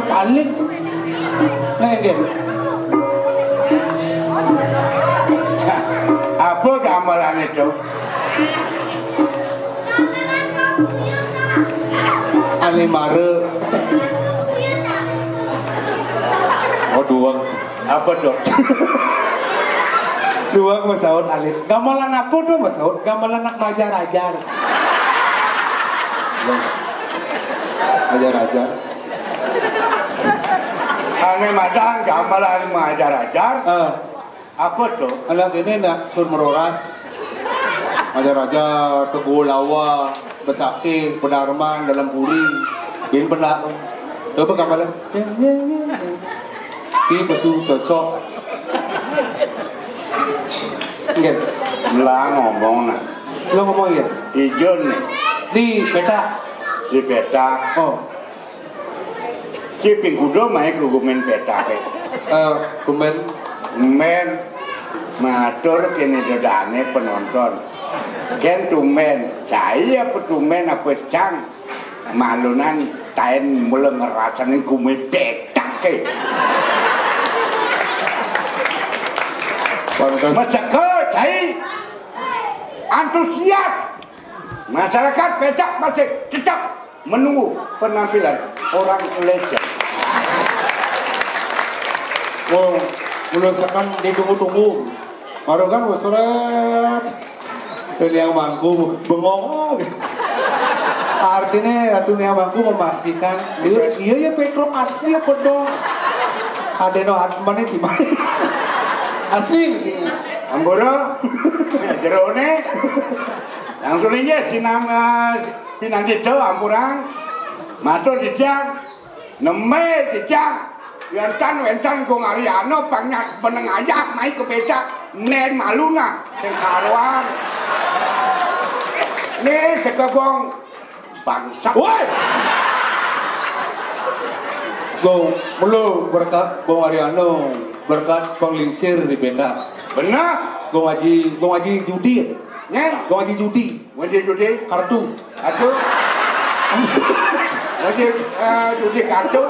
Anak paling. Nah, dia. Apa gamelan itu? Ane mare. Oh, dua. Apa dong? Dua Mas Saud alit. Gamelan apa tuh Mas Saud? Gamelan anak majar-ajar. Ajar-ajar. Ane madang gamelan majar-ajar. Apa tuh? Anak ini nak sur meroras. Ajar-ajar Teguh Lawa, Besaki, Penarman dalam puri. Ini benar. Coba gamelan. Si pesu cocok. Nggak. Lah ngomong nah. Lo ngomong ya? Ijon nih. Di peta. Di peta. Oh. Si pingkudo main kugumen peta ke. Kumen. Men. Matur kini dodane penonton. Ken tumen. Saya petumen apa cang. Malunan tain mulai ngerasain kumen peta ke. Masyarakat saya antusias. Masyarakat becak masih tetap menunggu penampilan orang legend. Oh, mulasakan ditunggu-tunggu. Baru kan surat. Dan yang mangku bengong. Artinya ratu yang mangku memastikan iya ya Petro asli apa dong? Adeno Atman di mana? Asli. Amboro, jerone, langsung aja sinang itu ampurang, masuk dijang, neme dijang, wentan kong Ariano banyak penengayah naik ke becak, nen maluna, sengkaruan, nih sekebong bangsa. Woi, Gong, mulu berkat Gong Ariano, berkat penglingsir di benda. Benar? Gong Haji judi. Nen? Gong Haji judi. Judi? Kartu. Judi kartu.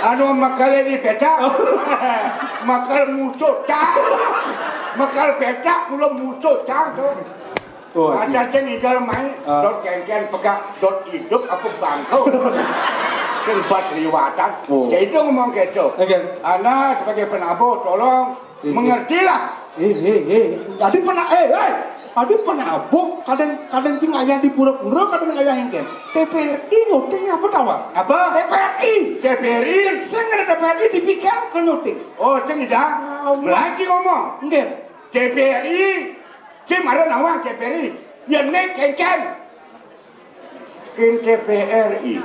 Anu makal di pecah. Makal musuh cang. Makal pecah mula musuh cang tu. Oh, ada ceng igal main. Dot kengken pegak dot hidup aku bangkau. Kebat liwatan. Jadi ngomong gitu. Anda sebagai penabuh tolong mengertilah. Tadi penabuh kadang cing ayah di pura-pura kadang ayah hingga. TPRI nyutingnya apa tawa? Apa? TPRI. Saya nggak ada TPRI dipikir ke nyuting. Oh, cing tidak. Lagi ngomong. Enggak. TPRI. Cing ada nama TPRI. Ya nek kengken. Kin TPRI.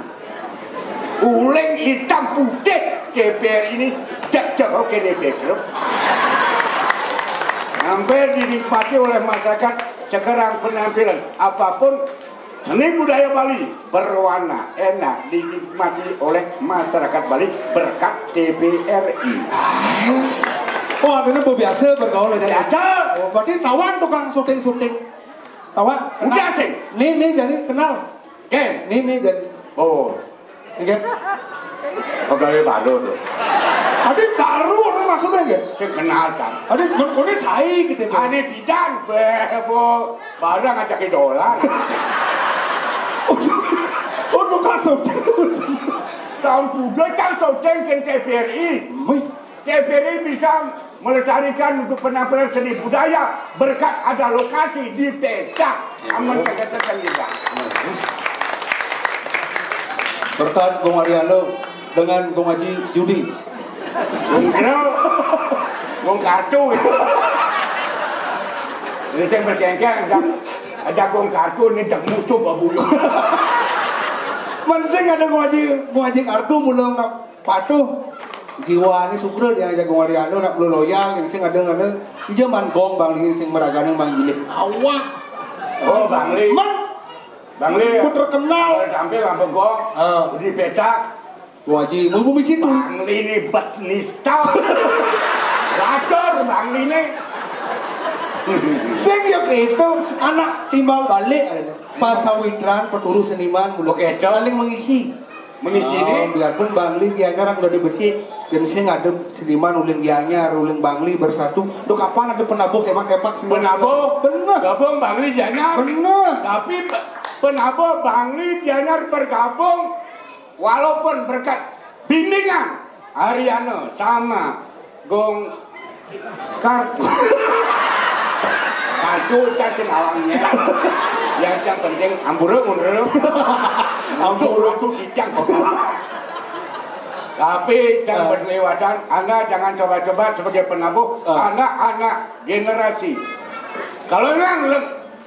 Uleng hitam putih DPR ini jauh ke DPR. Hampir dinikmati oleh masyarakat sekarang penampilan apapun seni budaya Bali berwarna enak dinikmati oleh masyarakat Bali berkat TPRI. Oh, akhirnya biasa bergaul aja. Biasa. Oh, berarti tawan tukang syuting. Tawan. Udah sih. Nih jadi kenal. Ken. Nih jadi. Oh. Iya. Pegawai baru tuh. Adik baru orang maksudnya enggak? Saya kenal kan. Adik sebenarnya saya gitu. Adik bidang, bebo. Barang ngajak idola. Oh, tukang syuting. Tahun bulan kan syuting ke TPRI. TPRI bisa melestarikan untuk penampilan seni budaya berkat ada lokasi di Pecah. Aman kata juga. Berkat Gong Ariano dengan Gong Haji judi. Gong kartu itu. Ini saya berkengkeng ada Gong kartu ini tak musuh babulu. Mancing ada Gong Haji kartu mulai patuh. Jiwa ini syukur dia ada Gong Ariano nak loyal yang sing ada ijo man gong bang ini sing meragane bang jilid. Awak. Oh Bang Li. Bang Li. Ku terkenal tampil apa gong? Di Pecah. Gong Haji mau bumi situ. Bang Li ini batnista. Racor Bang Li ini. Sing yo itu anak timbal balik pasawitran peturu seniman mulu saling mengisi. mengisi ini. Biarpun Bangli gianyar udah dibersih, dan saya ngadep seniman uling gianyar, uling Bangli bersatu. Duh kapan ada penabuh kepak-kepak semua? Penabuh, bener. gabung Bangli gianyar. Bener. Tapi penabuh Bangli gianyar bergabung, walaupun berkat bimbingan Ariano sama Gong Kartu. Kartu cacing awangnya. Yang penting amburu mundur. Amburu itu kijang kok. Tapi jangan berlewatan. Anda jangan coba-coba sebagai penabuh anak-anak generasi. Kalau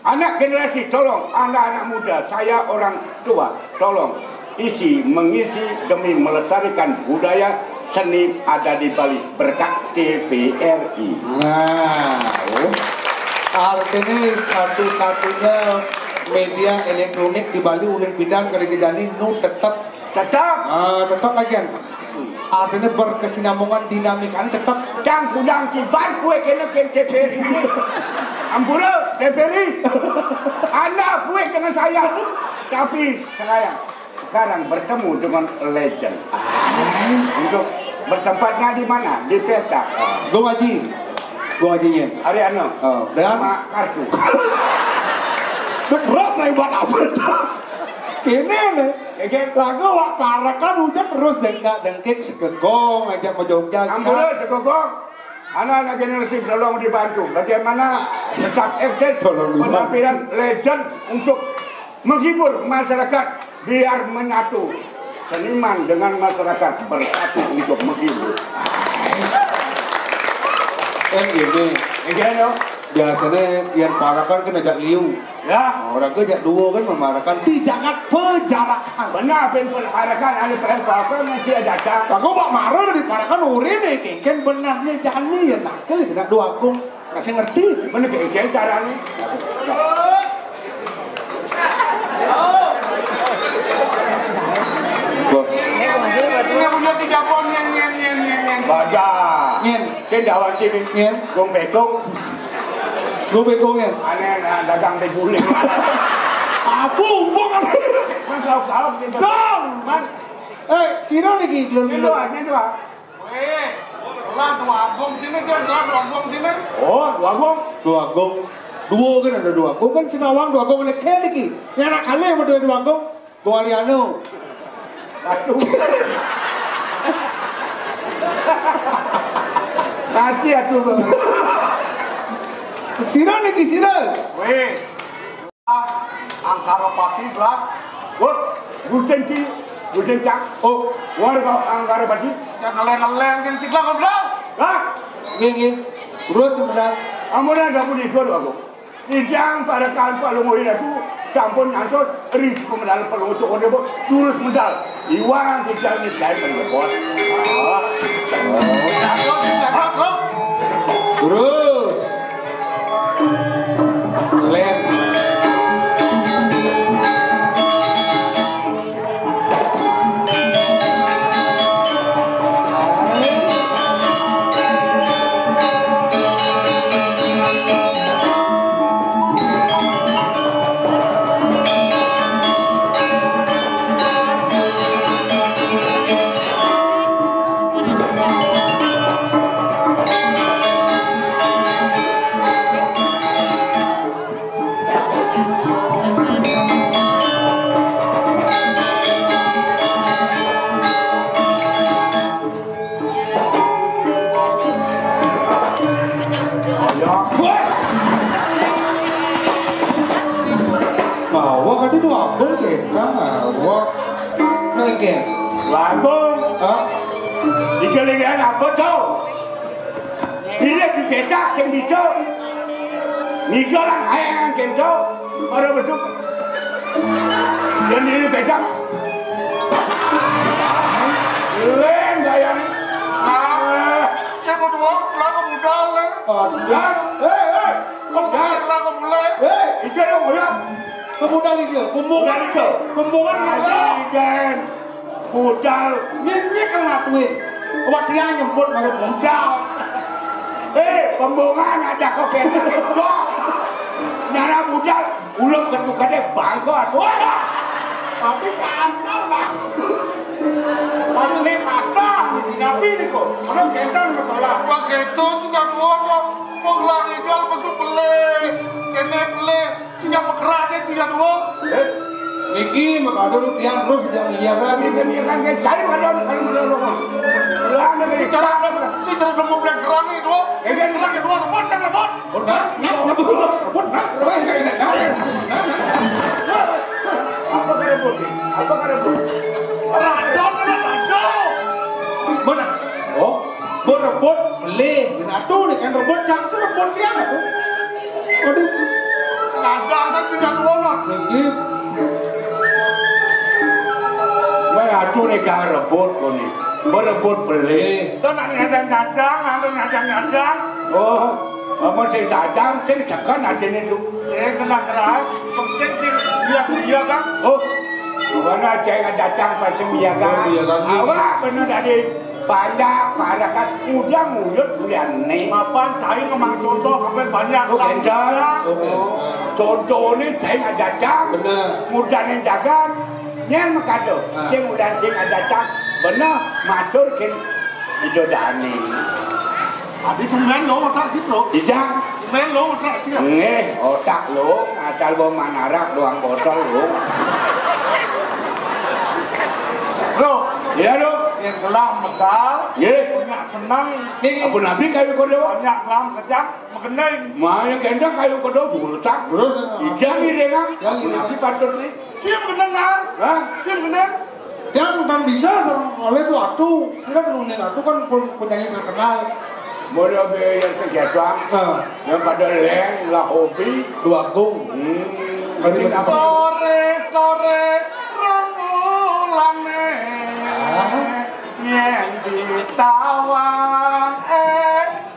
anak generasi, tolong anak-anak muda, saya orang tua, tolong mengisi demi melestarikan budaya seni ada di Bali berkat TVRI. Nah, artinya satu-satunya media elektronik di Bali uling bidang kerjaan nu tetap aja. Artinya berkesinambungan dinamikan tetap cang kudang kibar kue kena TVRI. Ampura TVRI. Anda kue dengan saya. Tapi sekarang bertemu dengan legend. Untuk bertempatnya di mana? Di peta. Gua ngajinya. Ariano. Dan Kartu. Terus saya buat apa? Ini nih. Lagu wak parakan hujan terus dengkek segegong ngajak ke Jogja. Ampura segegong. Anak-anak generasi tolong dibantu. Bagaimana tetap eksis penampilan legend untuk menghibur masyarakat biar menyatu. Seniman dengan masyarakat bersatu untuk menghibur. Gini. Biasanya yang parakan kan ajak liu. Ya. Orang ke ajak dua kan memarakan. Jangan penjarakan. Benar penjarakan ada parakan masih ada datang. Aku bak marah dari parakan urin deh. Kengken benarnya jangan nih ya nak kali kena dua aku kasih ngerti. Mana kengken caranya? Ini punya 3 pon nyen. Baja. Nyen. Cendawan sini. Nyen. Gong bekong. Gue begongnya. Aneh dagang beguling. Aku umpuk kan. Man kalau Dong. Sino lagi belum. Dua. Lah dua gong sini dia dua gong sini. Oh, dua gong. Dua kan ada dua gong kan Sinawang dua gong lagi lagi. Yang nak kali yang berdua dua gong. Gong Ariano. Aduh. Hati atuh. Sino lagi sino. Weh. Angkara pati gelas. Wah, gulden cak. Oh, warga Angkara pati. Yang ngeleng-ngeleng yang cikla ngobrol. Hah? Gini. Terus sebentar. Amunan dah pun ikut aku. Dijang pada kan palungoy itu campur nyansot risiko medal palungoy itu kode bos turus medal. Iwan dijang ni saya bos. Jago. Terus. Lem. Dikelingan apa tau? Bila dipetak yang bisa Nika lang ayang kento para besok dan ini petak len gayang Saya mau dua, lagu modal lah. Lagu mulai. Itu yang orang Pemodal itu, pembuangan aja. Ikan modal Ini kan ngakuin. Waktunya nyemput kalau modal. Pembuangan aja kok kena itu. Nyara modal, ulang ketukane bangkot. Tapi kasar bang. Nabi ni kok. Mana kencang masalah. Pas itu juga dua mau lari gal masuk beli, kene beli, sehingga pekerane juga dua. Niki makadon yang terus yang lihat Ini kan cari kadang kalau belum. Lah nak Cara mau beli kerang itu, kerang itu rebut kan rebut. Apa rebut? Apa rebut? Rajau kan rajau. Mana? Oh, berebut beli, atuh nih kan rebut yang serebut dia tuh. Aduh, Rajau kan juga dua non. niki Mai atuh ni kan rebut kau ni. Berebut beli. Tuh nak nyajang. Oh, apa sih jajang? Sih cakap ada ni tu. Kena keras, penting dia kan. Oh, mana cakap datang pasti biaga. Awak benar tadi banyak masyarakat muda muyut bulan ni. Mapan saya ngemang contoh kapan banyak Oh, kendal. Contoh ni saya datang. benar. Muda yang jaga. Yang makado. Cing muda cing datang. Benar matur ken itu dani. Adi tumen lo otak gitu. Tidak. Tumen lo otak sih. Otak lo asal bawa manarak doang botol lo. Lo, Ya lo. yang gelam medal, Ye. banyak senang, Apa nabi kayu kodo? banyak gelam kejam, mengenai. Maya kenda kayu kodo bulutak. Terus Ijang ni dengan. Yang ini. Nasi patut ni. Siapa mendengar? Hah? Siapa mendengar? yang bukan bisa oleh itu atuh, sehingga penulis atuh kan penyanyi terkenal. Mula be yang kegiatan. Yang pada leng lah hobi. Dua gung. Penting apa? Sore remulane yang ditawang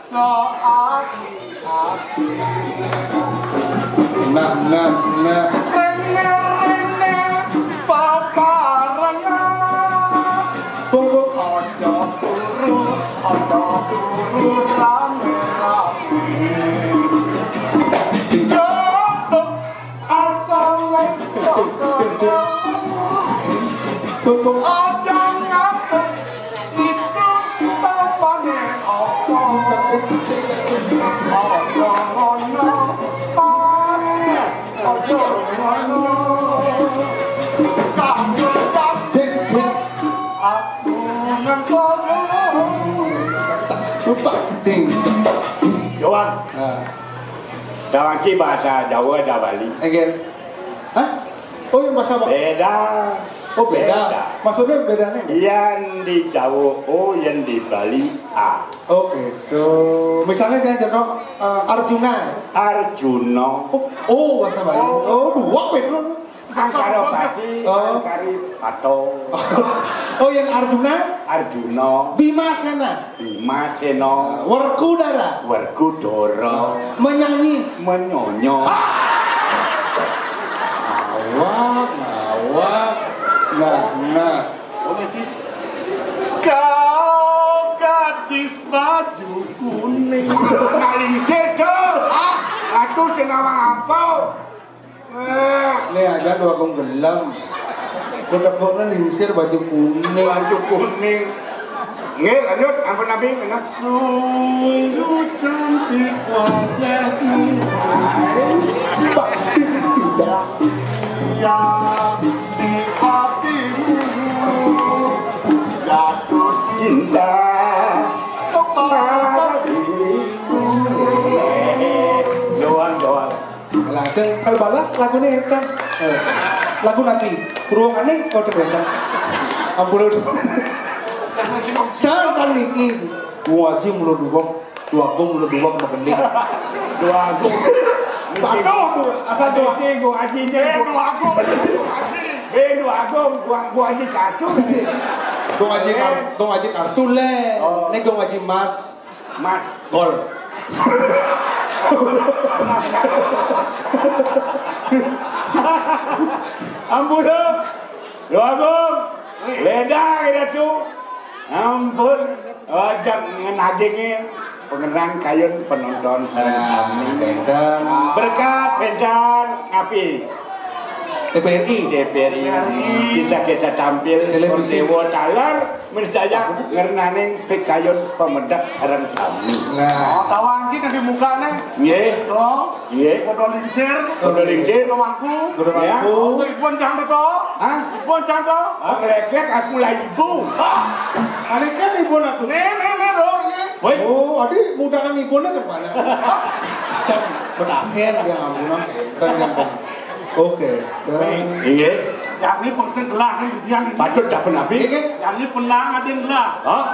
so aki-aki Nah. rene paparangan Tunggu. ojo turu rame-rame jodoh asal Tunggu. ojo ngapet itu bapaknya opo ojo ngono ojo ngono kamu aku nengkono Lupa. Ding. Joan. Dalam bahasa Jawa ada Bali. Again. Hah? Oh, yang bahasa apa? Beda. Oh, beda. Maksudnya bedanya? Yang di Jawa O, yang di Bali A. Oh, gitu. Misalnya saya contoh Arjuna. Arjuna. Oh, bahasa Bali. Oh, dua beda. Angkara Pati, Angkari Pato. Oh, yang Arjuna? Arjuna. Bimasena. Bimasena. Werkudara. Werkudara. Menyanyi. Menyonyo. Ngawak. Nah. kau gadis baju kuning Ngaling cedol. Aku senawang apa? Ini aja dua kong gelam. Betul-betul lingsir baju kuning. Baju kuning. Nggih, lanjut ampun Nabi mana? sungguh cantik wajahmu yang di hatimu jatuh Cinta kepada diriku. Doang. Langsung kalau balas lagunya kan. Lagu nanti. Ruangannya kau terbaca. Ampun. Jangan niki. Gua aja mulut dua gong magending. Dua. Padoh tuh, asal dua. Gua ajinya. Dua gua aji kartu. Gong aja kartu le. Ini gong aja mas. Mas. Gol. Ampun dong. Dua gong. Leda kita tuh. Ampun. Ajak ngenagingin. Pengenang kayun penonton kami. Dan Berkat bendan api. TPRI kita tampil Dewa Talar menjaya ngernaning pekayun pemedak sareng sami. Nah, tawang kita di mukanya. Nggih. Toh. Nggih. Kodo lingsir. Nomangku. Ya. Oh, ipun jang to. Hah? Ipun jang to. Oh, ngelekek aku mulai ibu. Kan ibu aku. Nih, Woi. Oh, adik budakan ibunya kemana? Dan berakhir dia ngomong dan yang oke. Iya. Yang ini persen gelah kan dia. Patut dak penapi. Yang ini penang ada gelah. Hah?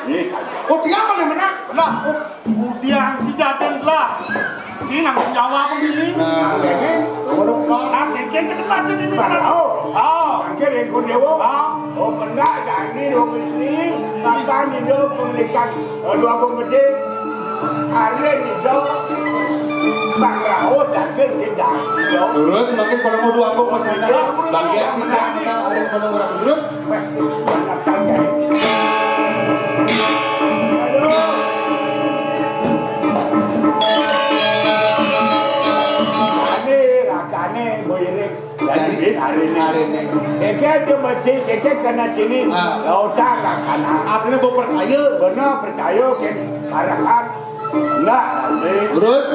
Iya. Oh, dia mana menang? Belah. Kemudian si jaden gelah. Si nang Jawa pemilih. Nah, ini baru Nah, keken ke depan ini. Oh. Oh. Angger yang Dewa. Oh, benar jadi dong ini. Tata ni do pemilikan dua pemede. Are ni do. Bang Rao dan kita. terus makin kalau mau dua aku masih ada bagian kita ada yang mau berapa terus rakane boyere jadi hari ini keke cuma keke kena sini lautan rakana akhirnya gue percaya benar percaya ke arahan enggak terus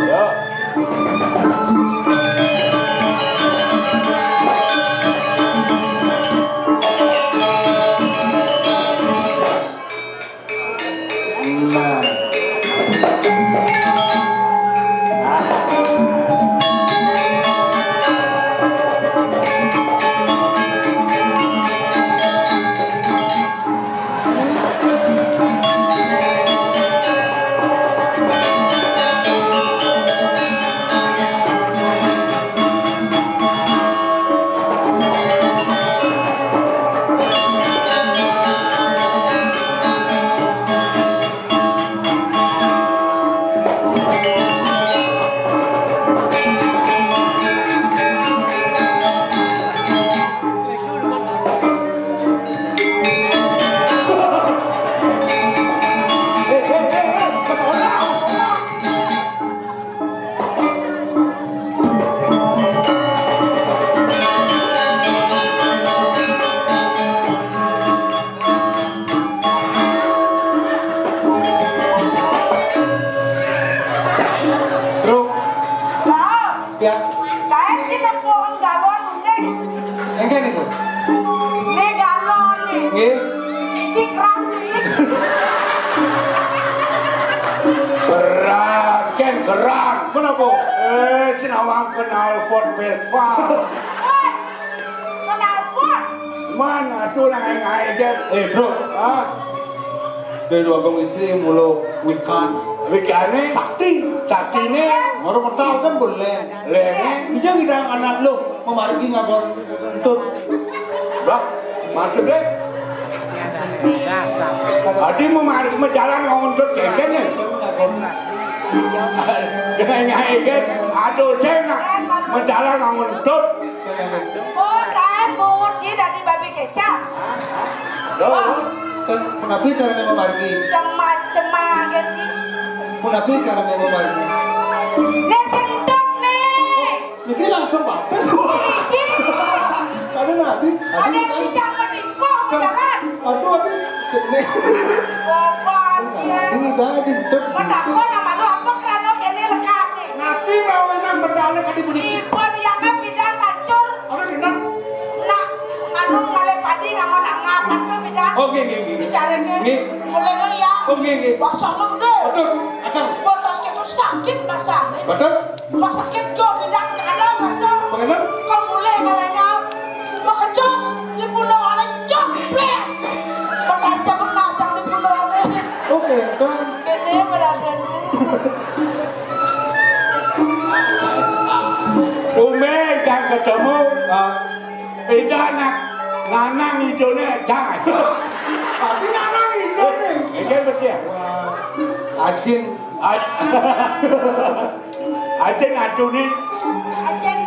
yo Gerang, kenapa? Sinawang kenal pot Vespa. Kenal pot? Mana tuh ngai-ngai aja? Bro, dari dua komisi mulu weekend sakti ini baru pertama kan boleh lene dia bilang anak lu memargi ngabon untuk bah masuk deh tadi memargi menjalan ngomong untuk kekenya ngai kan aduh enak menjalan ngomong untuk oh kan mau dari babi kecap kenapa caranya memargi cemah gitu kenapa caranya memargi nih sendok nih ini langsung batas ada nanti ada yang bijak ke disco jalan aduh jenis ini tadi menako nama lu apa kerana kene lekap nih nanti mau enam berdalek kadi bunyi ipon yang kan bidan hancur ada enam nak nganu ngale padi ngamon angapan tuh bidan oke bicara nih boleh lo ya oke bakso lu deh betul akan botos itu sakit masanya betul mas sakit jo bidan sekali masa bagaimana kau mulai malenya makecos di pulau ada cok ples beraja bernasang di pulau ini oke kan ini berada Ume dan ketemu itu anak nanang hidupnya jangan tapi nanang itu nih ini betul Ajin Ajin adune Ajin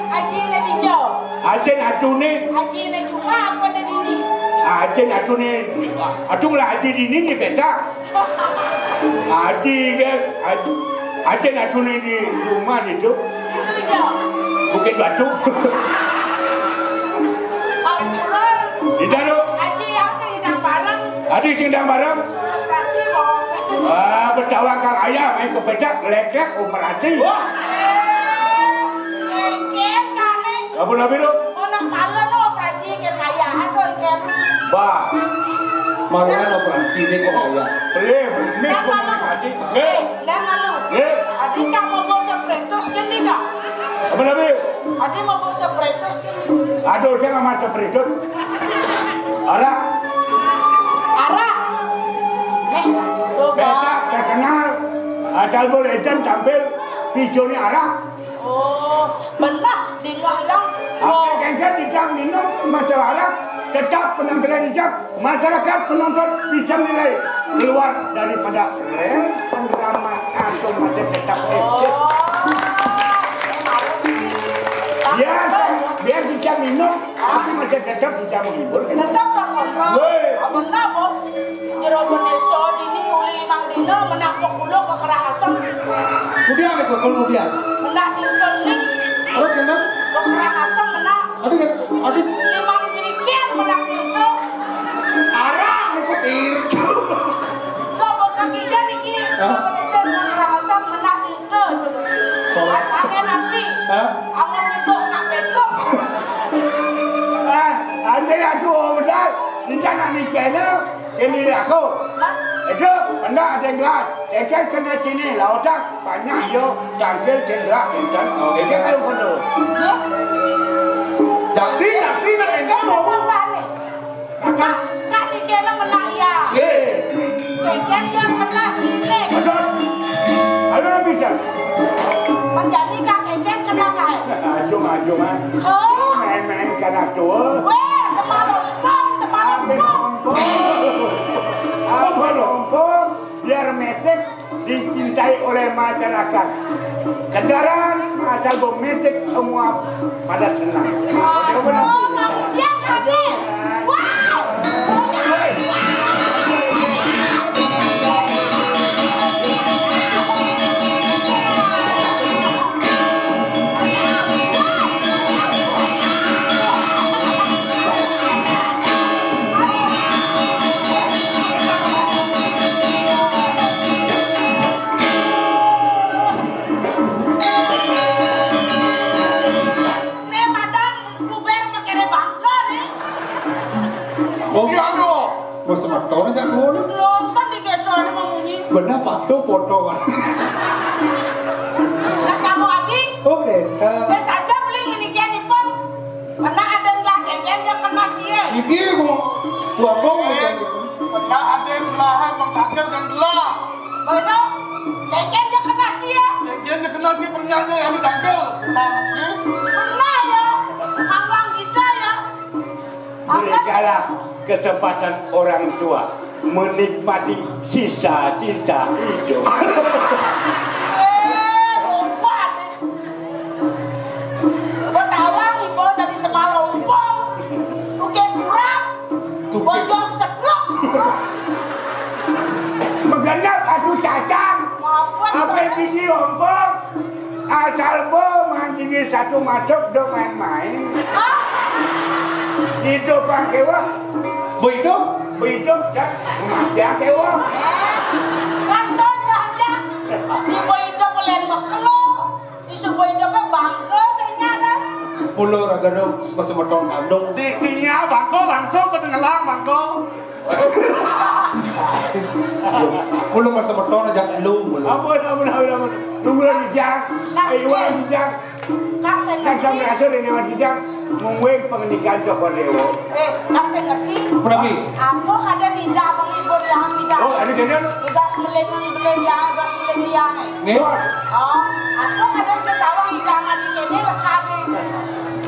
di jo Ajin adune Ajin di cuma apa jadi ini Ajin adune adung lah Ajin ini ni beda Ajin kan Ajin adune di rumah itu itu jo Bukit Batu Adik cindang bareng. Operasi mau. Berdawang kang ayah main kebedak lekek operasi. Wah. Iken kane. Apa nabi lu? Ono palen operasi iken kaya ado iken. Bah. Marian operasi ini kok ayah. Ini operasi. Dan malu. Adik kang mau sepretos kene kak. Apa nabi? Adik mau sepretos kene. Aduh dia nggak macam beridut. Ara. Beda terkenal. Asal boleh dan tampil videonya Ara. Oh, benar dibilang. Apa kengker tidak minum masalah Ara. Tetap penampilan hijab, masyarakat penonton bisa menilai keluar daripada rem pendrama atau masih tetap hijab. Biar bisa minum, tapi masih tetap bisa menghibur. Tetap tak kontrol. Benar boh. Jero beneso dini uli mang dino menang pekulo ke Karangasem. Kemudian apa kemudian? Menang tingkening. Terus kenapa? Ke Karangasem menang. Adik. Limang jirikian menang tingke. Arah ngepetir. Coba kaki dia niki. Beneso ke Karangasem menang tingke. Angen nanti. Angen itu nak petok. Anda aku benar. Rencana nikahnya sendiri aku. Itu anda ada gelas. Saya kena sini lah otak banyak yo. Tampil cendera enten. Ini kan perlu. Tapi nak enggak mau. Kak nikahnya menang ya. Nikah dia menang sini. Betul. Ada bisa. Menjadi kak Eken kena kai. Maju mah. Oh. Main-main kena tua. Weh, semalam Lompong biar metek dicintai oleh masyarakat. Kendaraan asal metek semua pada senang. Dia kaget. Wow. Mau semeton aja gue. Belum kan digesor ini memunyi. Benar foto kan. Nah kamu adik. Oke. Saya saja beli ini kian pun. Mana ada yang keken yang kena dia. Ini mau buang Benar ada yang belahan mengkakel dan belah. Benar. Keken yang kena dia. Dia kenal dia penyanyi yang dikakel. Pernah ya. Mangwang kita ya. Berikanlah kesempatan orang tua menikmati sisa-sisa hidup. Lupa. Berdawang ibu dari Semalompong. Tuke kurang. Bojong sekrok. Menggenap aku cacang. Apa biji ompong. Asal bo mancingin satu masuk do main-main. Hidup pakai wah. Hidup kan masih pakai wah. Kandon aja. Ibu hidup boleh maklo. Isu hidupnya bangke saya nyadar. Pulau raga dong masih semeton kandung. Dinya bangko langsung ke tenggelam bangko. Pulau masih semeton aja lu. Apa. Tunggu lagi jang. Iwan jang. Kak saya Kacang ngerti. berhasil ini Iwan jang. Mengwek pernikahan Joko Dewo. Kak saya ngerti. Kenapa? Aku ada tidak menghibur yang tidak. Oh, ada jadian? Gas beleng-beleng, gas beleng. Nih. Oh, aku ada cetawang hidangan di kene lekabe.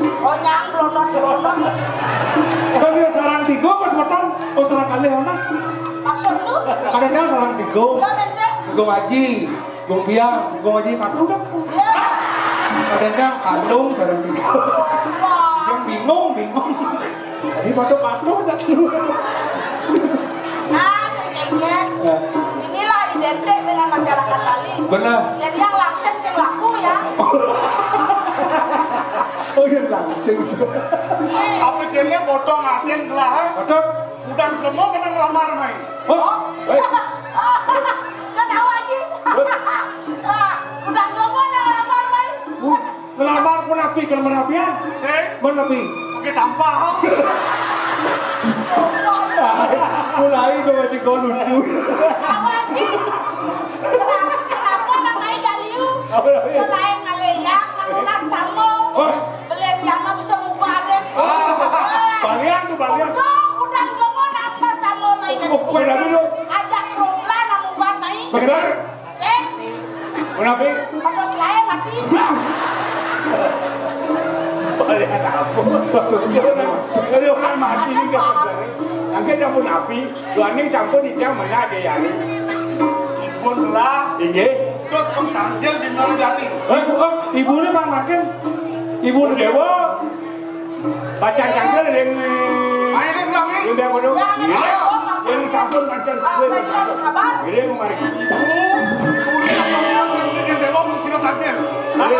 Oh nyang blonot. Tapi sarang tigo pas semeton. Oh sarang kali ona. Maksud lu? Kadang-kadang sarang tigo. Enggak bensin. Tigo ngaji. Gong biang. Gong ngaji kandung dah. Ya. Kadang-kadang kandung sarang tigo. Wah. Yang bingung. Jadi patung tak keluar. Nah, saya inilah identik dengan masyarakat Bali. Benar. Jadi yang langsung sing laku ya. Oh iya langsung. Apa kene foto ngaten kelah. Betul. Udah semua kena ngelamar main. Oh, baik. Kan tahu aja. Udah ngomong ngelamar main. Ngelamar penapi ke menapian. Menapi. Pakai tampah. Mulai kau masih kau lucu. Tahu aja. Kenapa namanya Galiu? Selain ngaleyang, namunas tamu. Beli yang bisa muka deh. Balian tuh balian. Udah ngomong apa sama main Galiu? Ajak romla namu buat main. Benar. Sek. Menapi. Apa selain mati? Balian apa? Satu sekali. Jadi orang mati ni kan. Angkat dah pun api. Luar ni campur ni dia mana dia yang ni. Ibun lah. Iya. Terus pengkanjil di mana jadi? Bukan. Ibu ni bang makan. Ibu ni dewa. Baca kanjil yang Main lah ni. yang dia bodoh. Yang campur macam kue. Ini yang mari. Ibu ni apa yang bikin dewa mesti kanjil. Mana